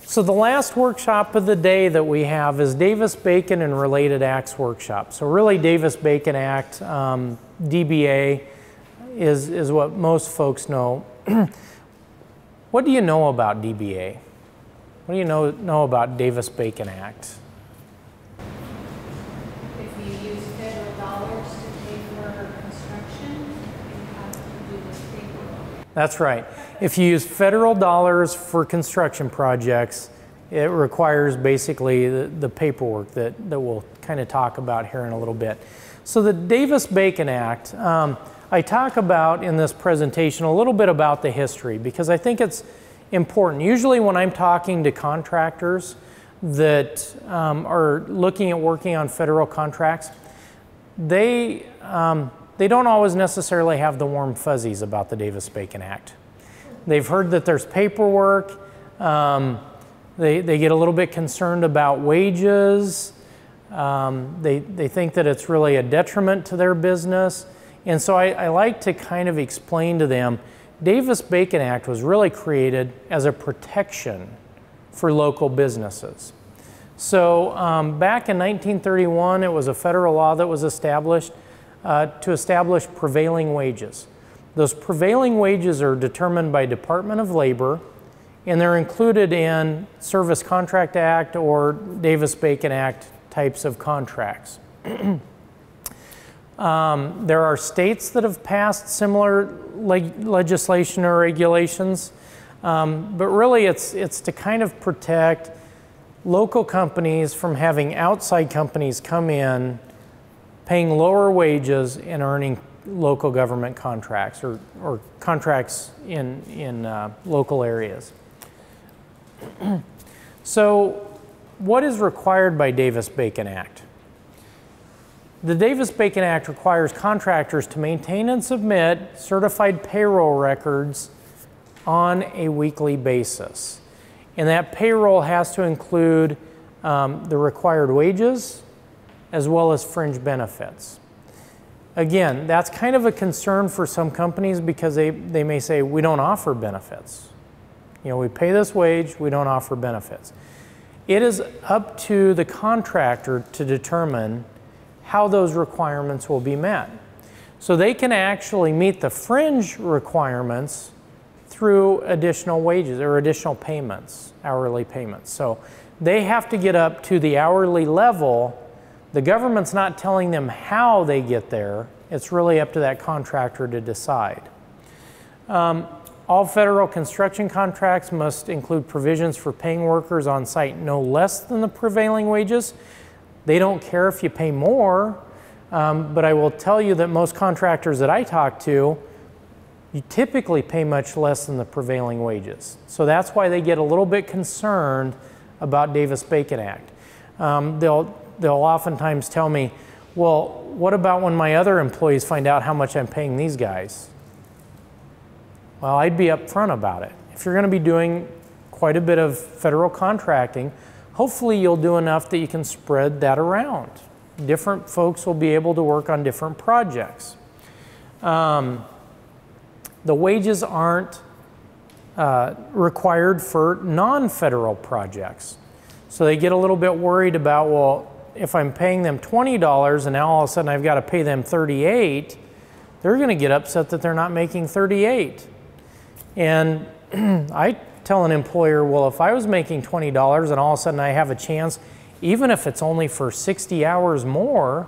So the last workshop of the day that we have is DavisBacon and Related Acts workshop. So really DavisBacon Act, DBA, is what most folks know. What do you know about DBA? What do you know about DavisBacon Act? If you use federal dollars to pay for construction, you have to do this paperwork. That's right. If you use federal dollars for construction projects, it requires basically the paperwork that we'll kind of talk about here in a little bit. So the DavisBacon Act, I talk about in this presentation a little bit about the history because I think it's important. Usually when I'm talking to contractors that are looking at working on federal contracts, they don't always necessarily have the warm fuzzies about the DavisBacon Act. They've heard that there's paperwork. They get a little bit concerned about wages. They think that it's really a detriment to their business. And so I like to kind of explain to them, DavisBacon Act was really created as a protection for local businesses. So back in 1931, it was a federal law that was established to establish prevailing wages. Those prevailing wages are determined by Department of Labor, and they're included in Service Contract Act or DavisBacon Act types of contracts. There are states that have passed similar legislation or regulations, but really it's to kind of protect local companies from having outside companies come in, paying lower wages and earning local government contracts or contracts in local areas. So what is required by DavisBacon Act? The DavisBacon Act requires contractors to maintain and submit certified payroll records on a weekly basis. And that payroll has to include the required wages as well as fringe benefits. Again, that's kind of a concern for some companies because they may say, we don't offer benefits. You know, we pay this wage, we don't offer benefits. It is up to the contractor to determine how those requirements will be met. So they can actually meet the fringe requirements through additional wages or additional payments, hourly payments. So they have to get up to the hourly level. The government's not telling them how they get there. It's really up to that contractor to decide. All federal construction contracts must include provisions for paying workers on site no less than the prevailing wages. They don't care if you pay more, but I will tell you that most contractors that I talk to, you typically pay much less than the prevailing wages. So that's why they get a little bit concerned about DavisBacon Act. They'll oftentimes tell me, well, what about when my other employees find out how much I'm paying these guys? Well, I'd be upfront about it. If you're going to be doing quite a bit of federal contracting, hopefully you'll do enough that you can spread that around. Different folks will be able to work on different projects. The wages aren't required for non-federal projects. So they get a little bit worried about, well, if I'm paying them $20 and now all of a sudden I've got to pay them $38, they're going to get upset that they're not making $38. And I tell an employer, well, if I was making $20 and all of a sudden I have a chance, even if it's only for 60 hours more,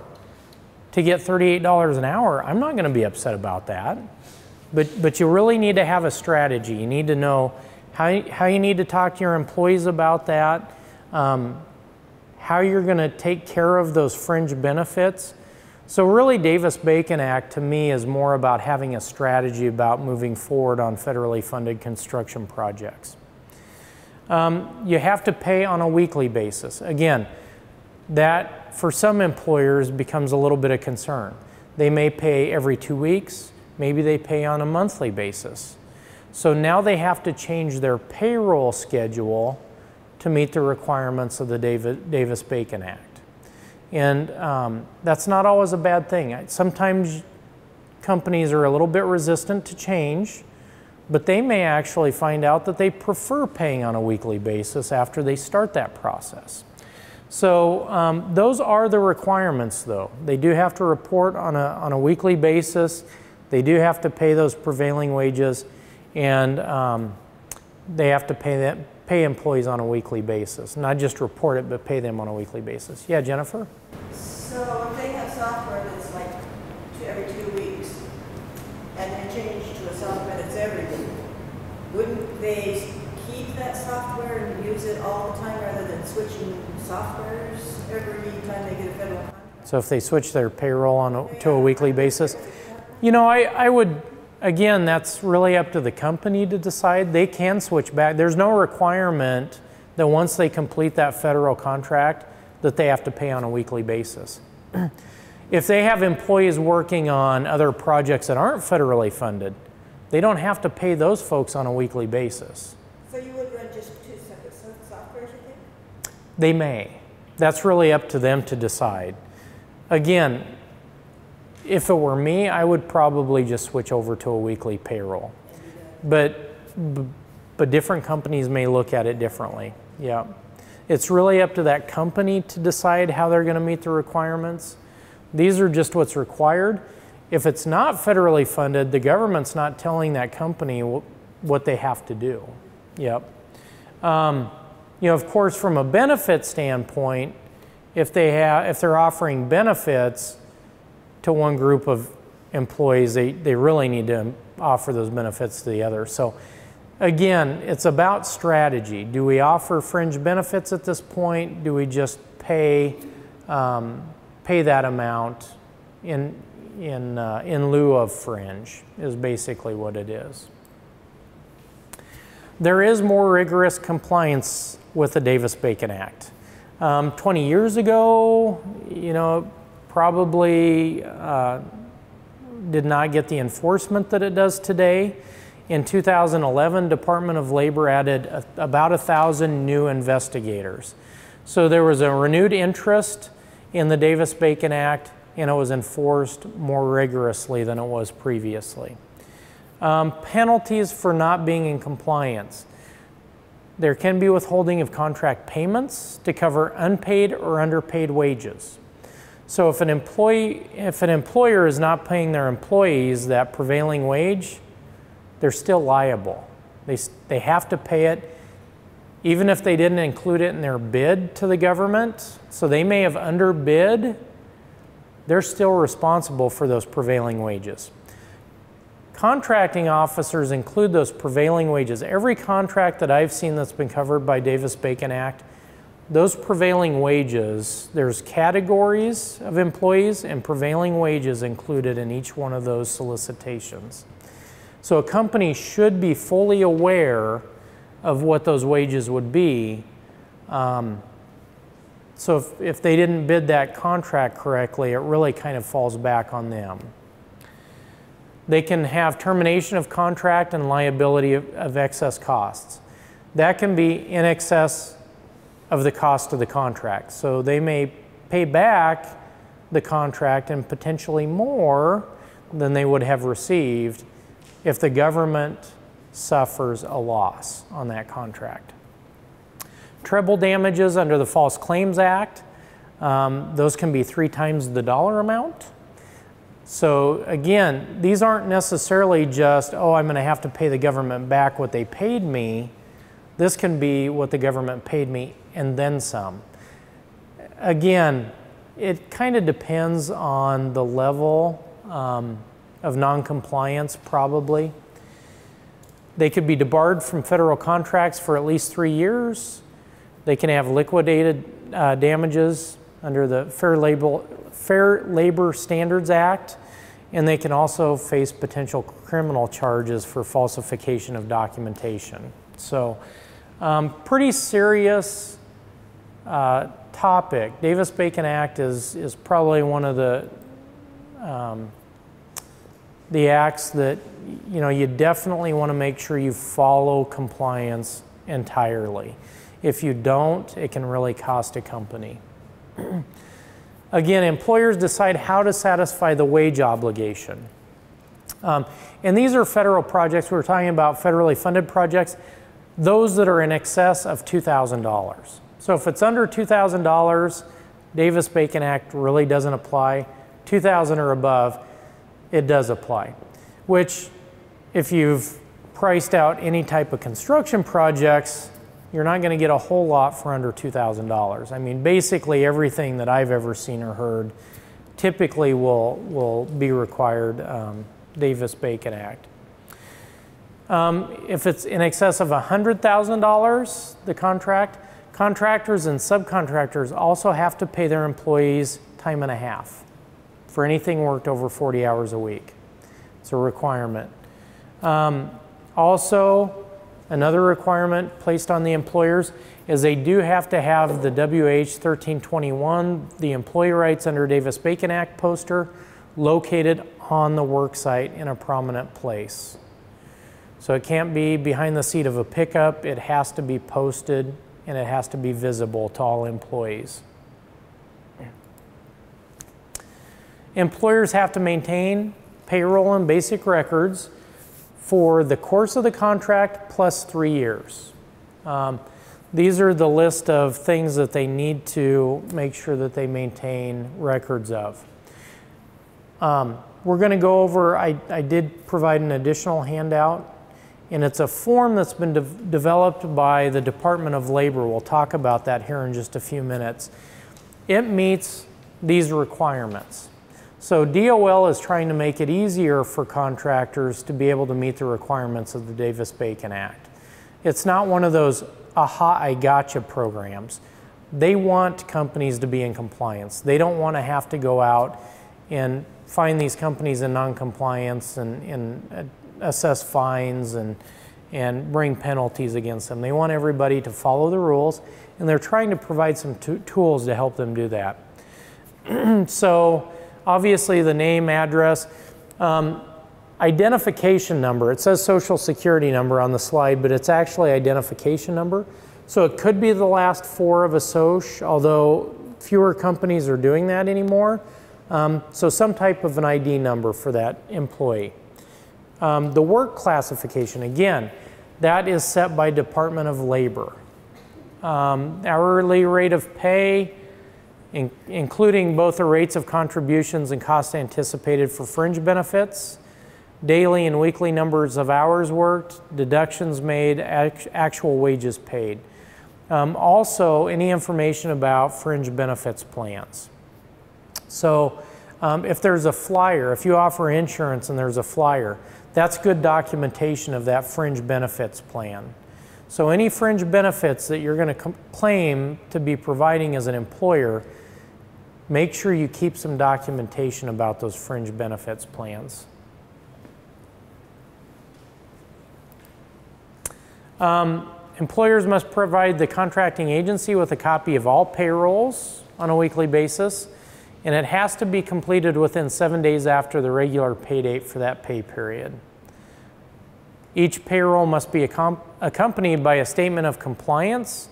to get $38 an hour, I'm not going to be upset about that. But you really need to have a strategy. You need to know how you need to talk to your employees about that, how you're going to take care of those fringe benefits. So really, DavisBacon Act to me is more about having a strategy about moving forward on federally funded construction projects. You have to pay on a weekly basis. Again, that for some employers becomes a little bit of concern. They may pay every 2 weeks, maybe they pay on a monthly basis. So now they have to change their payroll schedule to meet the requirements of the DavisBacon Act. And that's not always a bad thing. Sometimes companies are a little bit resistant to change, but they may actually find out that they prefer paying on a weekly basis after they start that process. So those are the requirements, though. They do have to report on a weekly basis. They do have to pay those prevailing wages, and they have to pay employees on a weekly basis. Not just report it, but pay them on a weekly basis. Yeah, Jennifer? So if they have software that's like every 2 weeks, and then change to a software that's every week, wouldn't they keep that software and use it all the time rather than switching softwares every time they get a federal contract? So if they switch their payroll to a weekly basis? You know, I would, again, that's really up to the company to decide. They can switch back. There's no requirement that once they complete that federal contract that they have to pay on a weekly basis. If they have employees working on other projects that aren't federally funded, they don't have to pay those folks on a weekly basis. So you would run just two separate softwares, you think? They may. That's really up to them to decide. Again, if it were me, I would probably just switch over to a weekly payroll. But different companies may look at it differently. Yeah. It's really up to that company to decide how they're going to meet the requirements. These are just what's required. If it's not federally funded, the government's not telling that company what they have to do. Yep. You know, of course, from a benefit standpoint, if they're offering benefits to one group of employees, they really need to offer those benefits to the other. So again, it's about strategy. Do we offer fringe benefits at this point? Do we just pay that amount in lieu of fringe is basically what it is. There is more rigorous compliance with the DavisBacon Act. 20 years ago, you know, probably did not get the enforcement that it does today. In 2011, Department of Labor added about 1,000 new investigators. So there was a renewed interest in the DavisBacon Act, and it was enforced more rigorously than it was previously. Penalties for not being in compliance. There can be withholding of contract payments to cover unpaid or underpaid wages. So if an employer is not paying their employees that prevailing wage, they're still liable. They have to pay it even if they didn't include it in their bid to the government. So they may have underbid, they're still responsible for those prevailing wages. Contracting officers include those prevailing wages. Every contract that I've seen that's been covered by DavisBacon Act, those prevailing wages, there's categories of employees and prevailing wages included in each one of those solicitations. So a company should be fully aware of what those wages would be. So if they didn't bid that contract correctly, it really kind of falls back on them. They can have termination of contract and liability of excess costs. That can be in excess of the cost of the contract. So they may pay back the contract and potentially more than they would have received if the government suffers a loss on that contract. Treble damages under the False Claims Act, those can be 3 times the dollar amount. So again, these aren't necessarily just, oh, I'm going to have to pay the government back what they paid me. This can be what the government paid me and then some. Again, it kind of depends on the level of non-compliance, probably. They could be debarred from federal contracts for at least 3 years. They can have liquidated damages under the Fair Labor Standards Act, and they can also face potential criminal charges for falsification of documentation. So, pretty serious topic. DavisBacon Act is probably one of the acts that you definitely want to make sure you follow compliance entirely. If you don't, it can really cost a company. Again, employers decide how to satisfy the wage obligation. And these are federal projects. We're talking about federally funded projects, those that are in excess of $2,000. So if it's under $2,000, Davis-Bacon Act really doesn't apply. $2,000 or above, it does apply. Which, if you've priced out any type of construction projects, you're not going to get a whole lot for under $2,000. I mean, basically everything that I've ever seen or heard typically will be required Davis-Bacon Act. If it's in excess of $100,000, the contract, contractors and subcontractors also have to pay their employees time and a half for anything worked over 40 hours a week. It's a requirement. Also, another requirement placed on the employers is they do have to have the WH 1321, the Employee Rights under Davis-Bacon Act poster, located on the work site in a prominent place. So it can't be behind the seat of a pickup, it has to be posted and it has to be visible to all employees. Employers have to maintain payroll and basic records for the course of the contract plus 3 years. These are the list of things that they need to make sure that they maintain records of. We're going to go over, I did provide an additional handout, and it's a form that's been developed by the Department of Labor. We'll talk about that here in just a few minutes. It meets these requirements. So DOL is trying to make it easier for contractors to be able to meet the requirements of the Davis-Bacon Act. It's not one of those aha, I gotcha programs. They want companies to be in compliance. They don't want to have to go out and find these companies in non-compliance and assess fines and bring penalties against them. They want everybody to follow the rules, and they're trying to provide some tools to help them do that. So obviously the name, address, identification number. It says social security number on the slide, but it's actually identification number. So it could be the last 4 of a SOCH, although fewer companies are doing that anymore. So some type of an ID number for that employee. The work classification, again, that is set by Department of Labor. Hourly rate of pay, including both the rates of contributions and costs anticipated for fringe benefits, daily and weekly numbers of hours worked, deductions made, actual wages paid. Also, any information about fringe benefits plans. So if there's a flyer, if you offer insurance and there's a flyer, that's good documentation of that fringe benefits plan. So any fringe benefits that you're going to claim to be providing as an employer, make sure you keep some documentation about those fringe benefits plans. Employers must provide the contracting agency with a copy of all payrolls on a weekly basis, and it has to be completed within 7 days after the regular pay date for that pay period. Each payroll must be accompanied by a statement of compliance.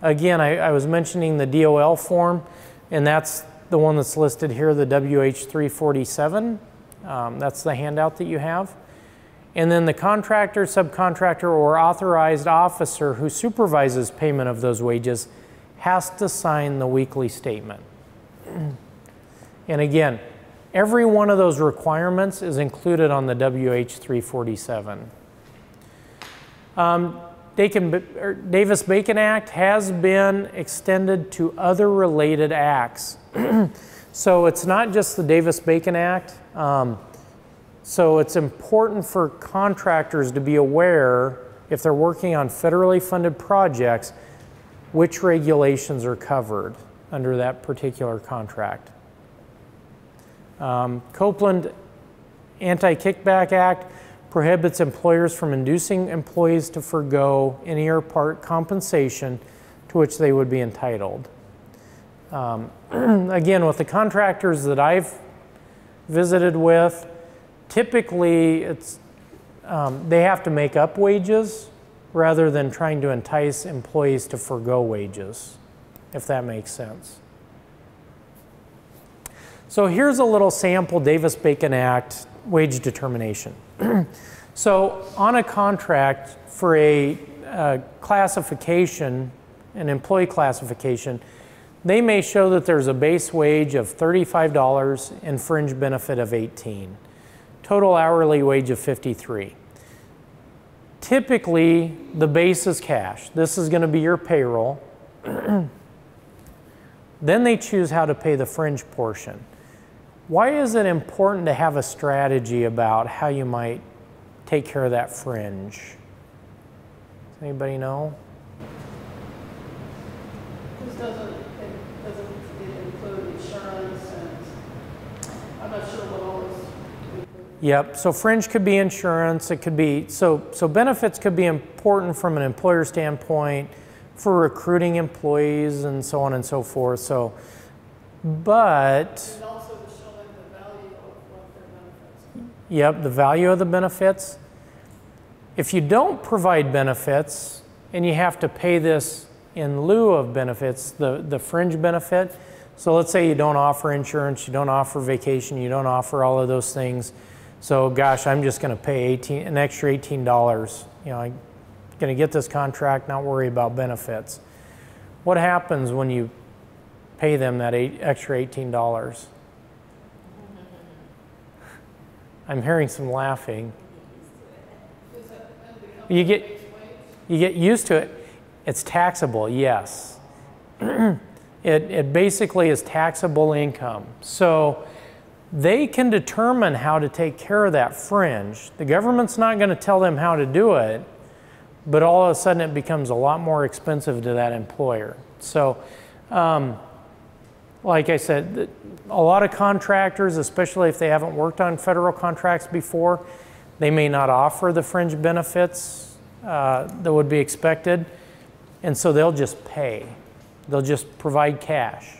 Again, I was mentioning the DOL form, and that's the one that's listed here, the WH 347. That's the handout that you have. And then the contractor, subcontractor, or authorized officer who supervises payment of those wages has to sign the weekly statement. And again, every one of those requirements is included on the WH 347. Davis-Bacon Act has been extended to other related acts. So it's not just the Davis-Bacon Act. So it's important for contractors to be aware, if they're working on federally funded projects, which regulations are covered under that particular contract. Copeland Anti-Kickback Act prohibits employers from inducing employees to forgo any or part compensation to which they would be entitled. Again, with the contractors that I've visited with, typically it's, they have to make up wages rather than trying to entice employees to forgo wages, if that makes sense. So here's a little sample Davis-Bacon Act wage determination. So on a contract for a classification, an employee classification, they may show that there's a base wage of $35 and fringe benefit of $18, total hourly wage of $53. Typically, the base is cash. This is going to be your payroll. Then they choose how to pay the fringe portion. Why is it important to have a strategy about how you might take care of that fringe? Does anybody know? This doesn't it include insurance, and I'm not sure what all is. Yep, so fringe could be insurance, it could be, so benefits could be important from an employer standpoint for recruiting employees and so on and so forth, so, but. And also to show them the value of what their benefits. Yep, the value of the benefits. If you don't provide benefits and you have to pay this in lieu of benefits, the fringe benefit, so let's say you don't offer insurance, you don't offer vacation, you don't offer all of those things. So gosh, I'm just going to pay an extra $18. You know, I'm going to get this contract, not worry about benefits. What happens when you pay them that extra $18? I'm hearing some laughing. You get used to it. It's taxable, yes. It basically is taxable income. So they can determine how to take care of that fringe. The government's not going to tell them how to do it, but all of a sudden it becomes a lot more expensive to that employer. So, like I said, a lot of contractors, especially if they haven't worked on federal contracts before, they may not offer the fringe benefits that would be expected, and so they'll just pay. They'll just provide cash.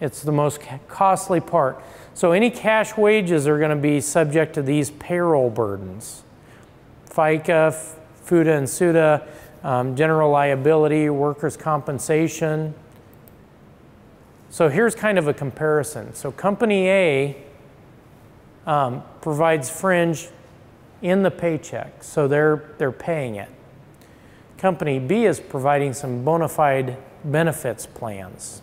It's the most costly part. So any cash wages are going to be subject to these payroll burdens. FICA, FUTA and SUTA, general liability, workers' compensation. So here's kind of a comparison. So Company A provides fringe in the paycheck, so they're paying it. Company B is providing some bona fide benefits plans.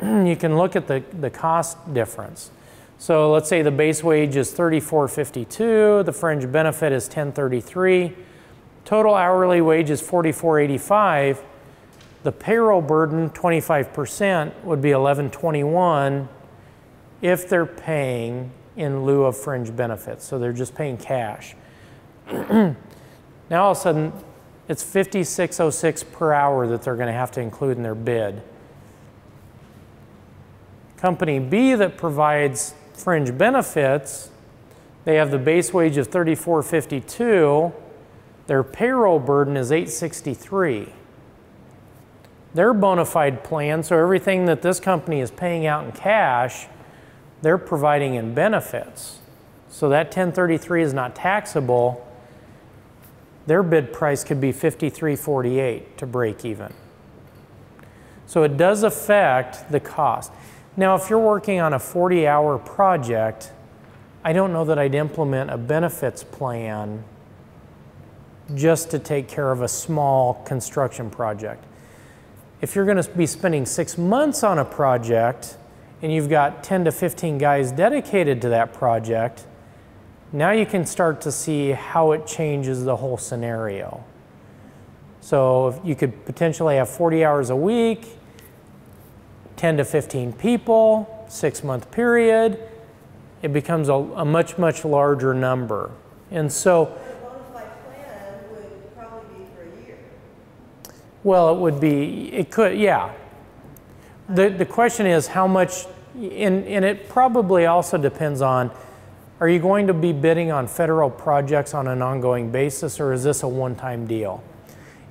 You can look at the cost difference. So let's say the base wage is $34.52, the fringe benefit is $10.33, total hourly wage is $44.85. The payroll burden, 25%, would be $11.21 if they're paying in lieu of fringe benefits. So they're just paying cash. Now all of a sudden, it's $56.06 per hour that they're going to have to include in their bid. Company B that provides fringe benefits, they have the base wage of $34.52. Their payroll burden is $8.63. Their bona fide plan, so everything that this company is paying out in cash, they're providing in benefits. So that $10.33 is not taxable. Their bid price could be $53.48 to break even. So it does affect the cost. Now, if you're working on a 40-hour project, I don't know that I'd implement a benefits plan just to take care of a small construction project. If you're going to be spending 6 months on a project and you've got 10 to 15 guys dedicated to that project, now you can start to see how it changes the whole scenario. So you could potentially have 40 hours a week, 10 to 15 people, 6-month period. It becomes a much, much larger number. And so, A bona fide plan would probably be for a year. well, it would be, it could, yeah. The question is how much, and it probably also depends on, are you going to be bidding on federal projects on an ongoing basis, or is this a one-time deal?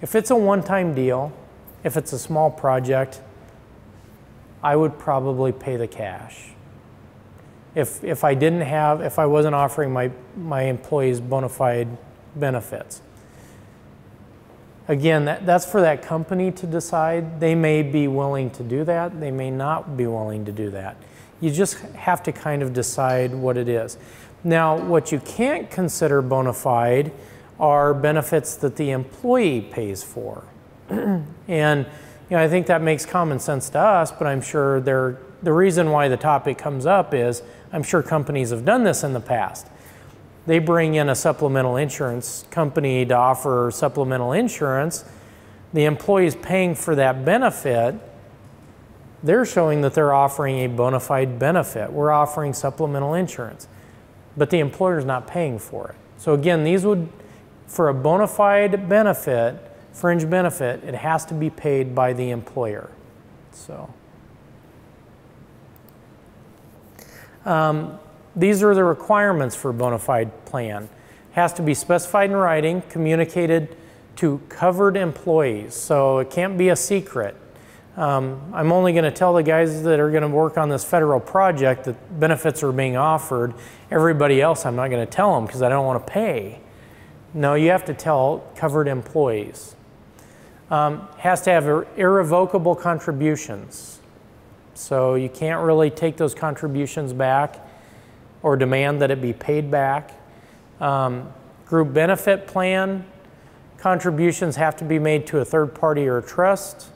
If it's a one-time deal, if it's a small project, I would probably pay the cash. If I wasn't offering my employees bona fide benefits. Again, that's for that company to decide. They may be willing to do that. They may not be willing to do that. You just have to kind of decide what it is. Now, what you can't consider bona fide are benefits that the employee pays for. And I think that makes common sense to us, but I'm sure the reason why the topic comes up is I'm sure companies have done this in the past. They bring in a supplemental insurance company to offer supplemental insurance. The employee is paying for that benefit. They're showing that they're offering a bona fide benefit. We're offering supplemental insurance, but the employer is not paying for it. So again, these would, for a bona fide benefit, fringe benefit, it has to be paid by the employer. So these are the requirements for a bona fide plan. It has to be specified in writing, communicated to covered employees. So it can't be a secret. I'm only going to tell the guys that are going to work on this federal project that benefits are being offered. Everybody else, I'm not going to tell them because I don't want to pay. No, you have to tell covered employees. Has to have irrevocable contributions. So you can't really take those contributions back or demand that it be paid back. Group benefit plan, contributions have to be made to a third party or a trust.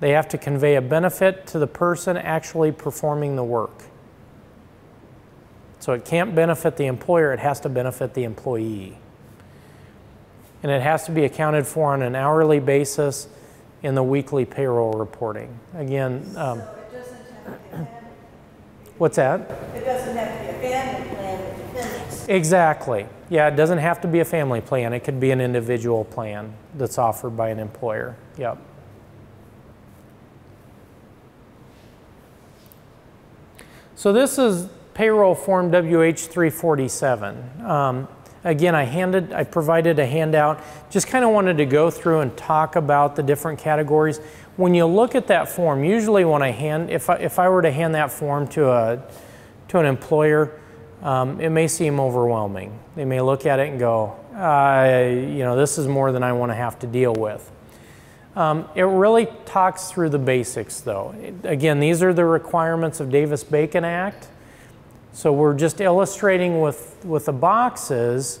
They have to convey a benefit to the person actually performing the work. So it can't benefit the employer, it has to benefit the employee. And it has to be accounted for on an hourly basis in the weekly payroll reporting. Again, So it doesn't have to be a family. what's that? It doesn't have to be a family plan with dependents. Exactly. Yeah, it doesn't have to be a family plan. It could be an individual plan that's offered by an employer. Yep. So this is payroll form WH347. Again, I provided a handout. Just kind of wanted to go through and talk about the different categories. When you look at that form, usually when if I were to hand that form to an employer, it may seem overwhelming. They may look at it and go, this is more than I want to have to deal with. It really talks through the basics, though. Again, these are the requirements of DavisBacon Act. So we're just illustrating with the boxes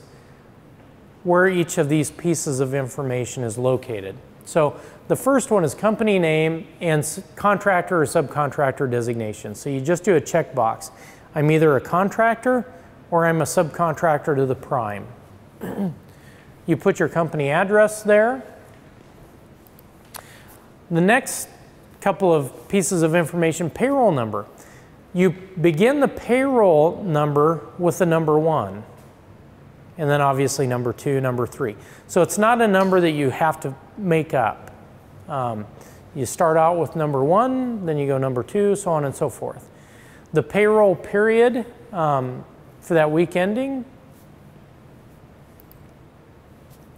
where each of these pieces of information is located. So the first one is company name and contractor or subcontractor designation. So you just do a checkbox. I'm either a contractor or I'm a subcontractor to the prime. You put your company address there. The next couple of pieces of information, payroll number. You begin the payroll number with the number 1, and then obviously number 2, number 3. So it's not a number that you have to make up. You start out with number 1, then you go number 2, so on and so forth. The payroll period for that week ending.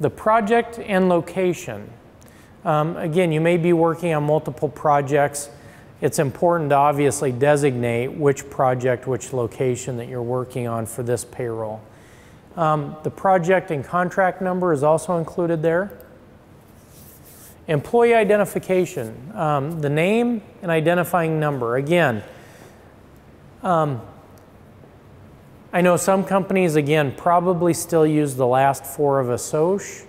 The project and location. Again, you may be working on multiple projects. It's important to obviously designate which project, which location that you're working on for this payroll. The project and contract number is also included there. Employee identification, the name and identifying number. Again, I know some companies, again, probably still use the last 4 of a SOCH.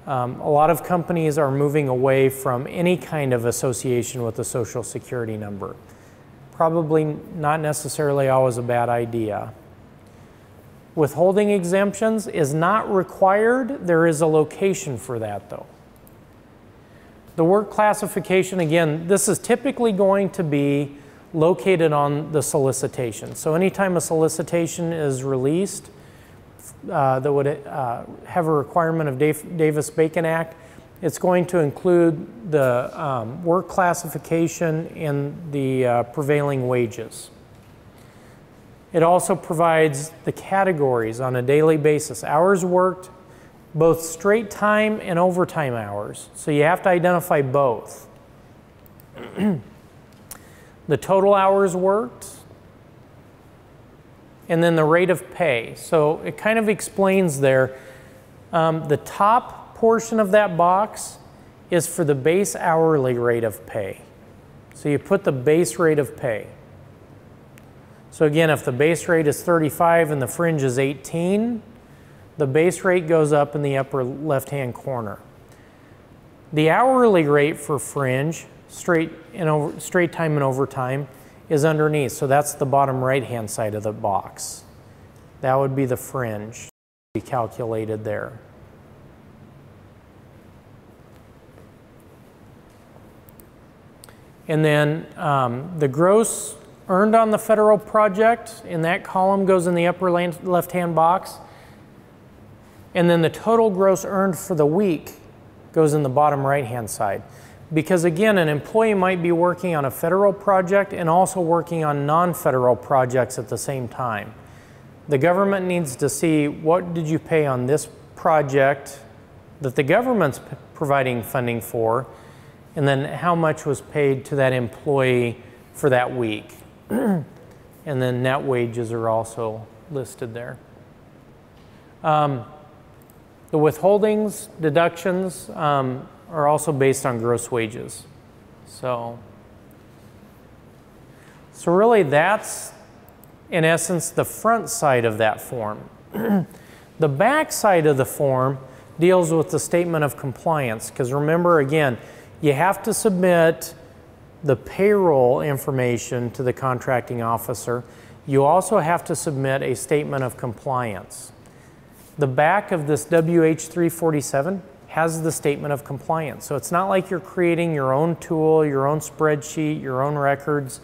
A lot of companies are moving away from any kind of association with a social security number. Probably not necessarily always a bad idea. Withholding exemptions is not required. There is a location for that, though. The work classification, again, this is typically going to be located on the solicitation. So anytime a solicitation is released, that would have a requirement of DavisBacon Act, it's going to include the work classification and the prevailing wages. It also provides the categories on a daily basis. Hours worked, both straight time and overtime hours. So you have to identify both. The total hours worked, and then the rate of pay. So it kind of explains there, the top portion of that box is for the base hourly rate of pay. So you put the base rate of pay. So again, if the base rate is 35 and the fringe is 18, the base rate goes up in the upper left-hand corner. The hourly rate for fringe, straight time and overtime, is underneath. So that's the bottom right-hand side of the box. That would be the fringe be calculated there. And then the gross earned on the federal project in that column goes in the upper left-hand box. And then the total gross earned for the week goes in the bottom right-hand side. Because again, an employee might be working on a federal project and also working on non-federal projects at the same time. The government needs to see what did you pay on this project that the government's providing funding for, and then how much was paid to that employee for that week. And then net wages are also listed there. The withholdings, deductions are also based on gross wages. So really that's, in essence, the front side of that form. The back side of the form deals with the statement of compliance, because remember, again, you have to submit the payroll information to the contracting officer. You also have to submit a statement of compliance. The back of this WH-347 has the statement of compliance. So it's not like you're creating your own tool, your own spreadsheet, your own records.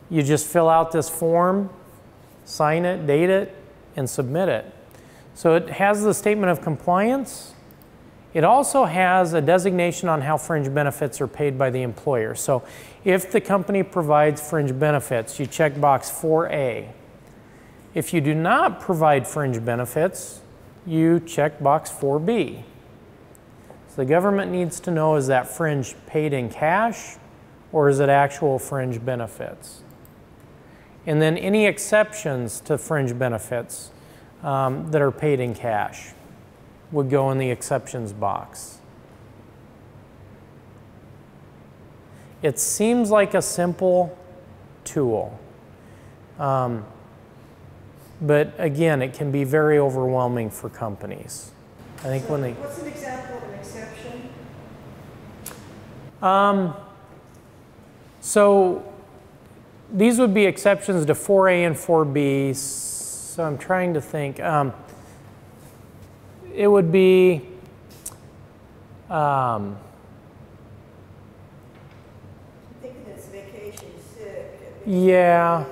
You just fill out this form, sign it, date it, and submit it. So it has the statement of compliance. It also has a designation on how fringe benefits are paid by the employer. So if the company provides fringe benefits, you check box 4A. If you do not provide fringe benefits, you check box 4B. So the government needs to know, is that fringe paid in cash or is it actual fringe benefits? And then any exceptions to fringe benefits that are paid in cash would go in the exceptions box. It seems like a simple tool. But again, it can be very overwhelming for companies. I think So when they... What's an example of an exception? So these would be exceptions to 4A and 4B. So I'm trying to think. It would be I'm thinking it's vacation, sick. yeah.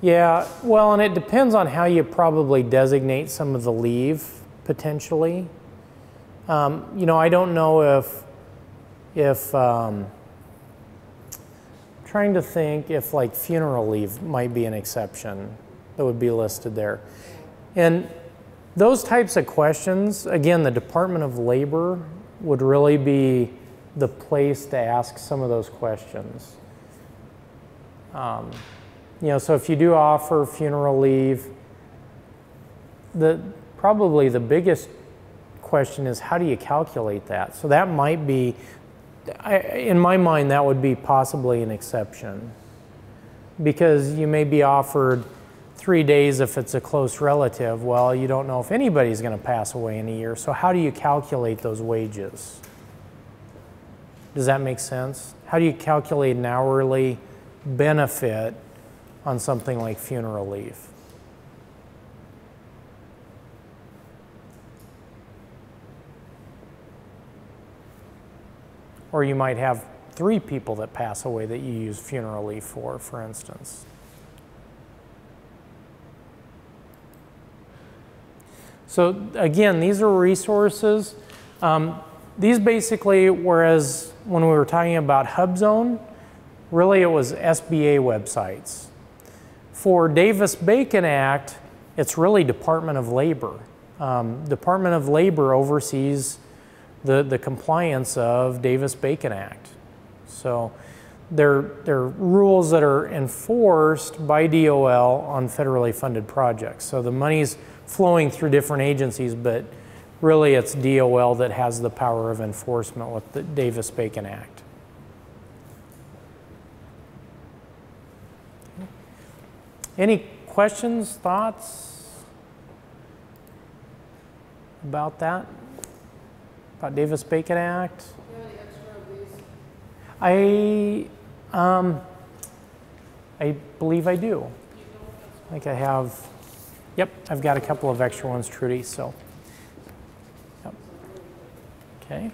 Yeah, well, and it depends on how you probably designate some of the leave, potentially. You know, I don't know if trying to think if like funeral leave might be an exception that would be listed there. And those types of questions, again, the Department of Labor would really be the place to ask some of those questions. You know, so if you do offer funeral leave, probably the biggest question is how do you calculate that? So that might be, in my mind, that would be possibly an exception, because you may be offered 3 days if it's a close relative. Well, you don't know if anybody's going to pass away in a year, so how do you calculate those wages? Does that make sense? How do you calculate an hourly benefit on something like funeral leave? Or you might have 3 people that pass away that you use funeral leave for instance. So again, these are resources. These basically, whereas when we were talking about HubZone, really it was SBA websites. For DavisBacon Act, it's really Department of Labor. Department of Labor oversees the compliance of DavisBacon Act. So they're rules that are enforced by DOL on federally funded projects. So the money's flowing through different agencies, but really it's DOL that has the power of enforcement with the DavisBacon Act. Any questions, thoughts about that? About DavisBacon Act? Do you have any extra of these? I believe I do. I think I have, yep, I've got a couple of extra ones, Trudy, so. Yep. Okay.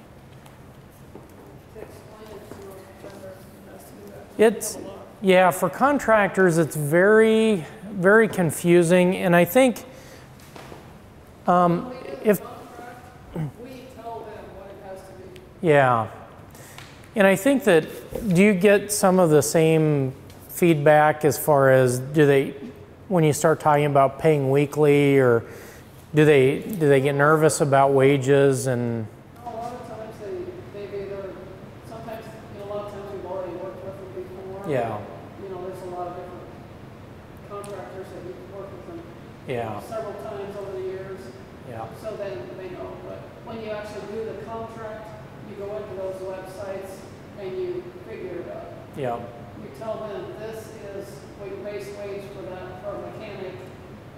To explain it to a vendor, it has to do that. It's, yeah, for contractors, it's very, very confusing, and I think if, We tell them what it has to be. yeah, and I think that, do you get some of the same feedback as far as, do they, when you start talking about paying weekly, or do they get nervous about wages? And A lot of times they've either, sometimes, a lot of times we've already worked with them before. yeah, There's a lot of different contractors that we've worked with them yeah, several times over the years. yeah, So then they know, but when you actually do the contract, you go into those websites and you figure it out. yeah, You tell them this is what your base wage for that, for a mechanic,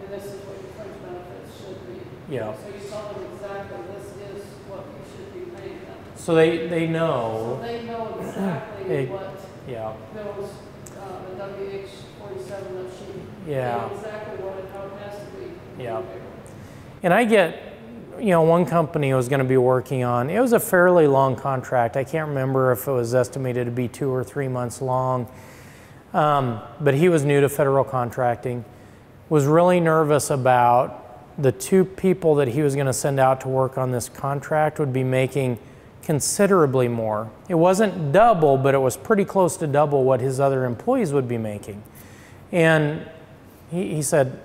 and this is what your fringe benefits should be. yeah. So you tell them exactly this is what you should be paying them. So they So know, they know exactly Hey. what yeah, those, the WH-47 that sheet. Yeah. They know exactly what it, how it has to be. Yeah. And I get, one company I was going to be working on, it was a fairly long contract. I can't remember if it was estimated to be 2 or 3 months long. But he was new to federal contracting, was really nervous about the 2 people that he was going to send out to work on this contract would be making considerably more. It wasn't double, but it was pretty close to double what his other employees would be making. And he said,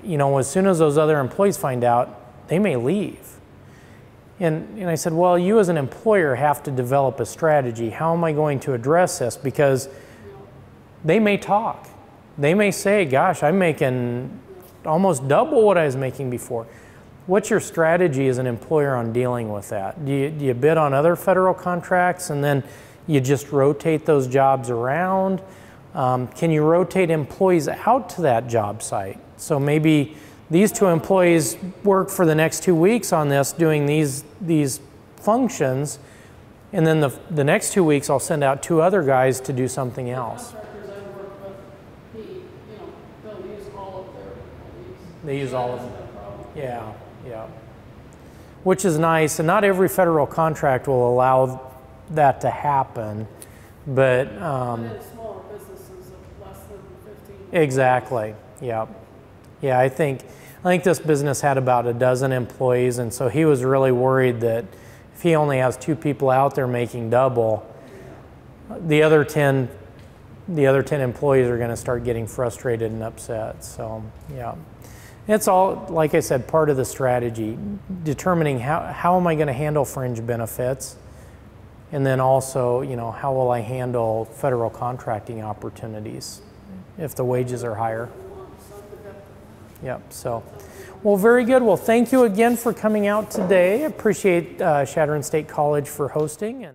as soon as those other employees find out, they may leave. And I said, well, you as an employer have to develop a strategy. How am I going to address this? Because they may talk. They may say, gosh, I'm making almost double what I was making before. What's your strategy as an employer on dealing with that? Do you bid on other federal contracts and then you just rotate those jobs around? Can you rotate employees out to that job site? So maybe these 2 employees work for the next 2 weeks on this, doing these functions, and then the next 2 weeks I'll send out 2 other guys to do something else. Contractors I work with, they'll use all of their employees. They use all of them. That's no problem. Yeah, yeah. Which is nice, and not every federal contract will allow that to happen, but But in smaller businesses of less than 15. exactly, yeah. Yeah, I think this business had about a dozen employees, and so he was really worried that if he only has 2 people out there making double, the other 10 employees are going to start getting frustrated and upset. So, yeah. It's all, like I said, part of the strategy, determining how am I going to handle fringe benefits, and then also, how will I handle federal contracting opportunities if the wages are higher. Yep, so, well, very good. Well, thank you again for coming out today. I appreciate Chadron State College for hosting.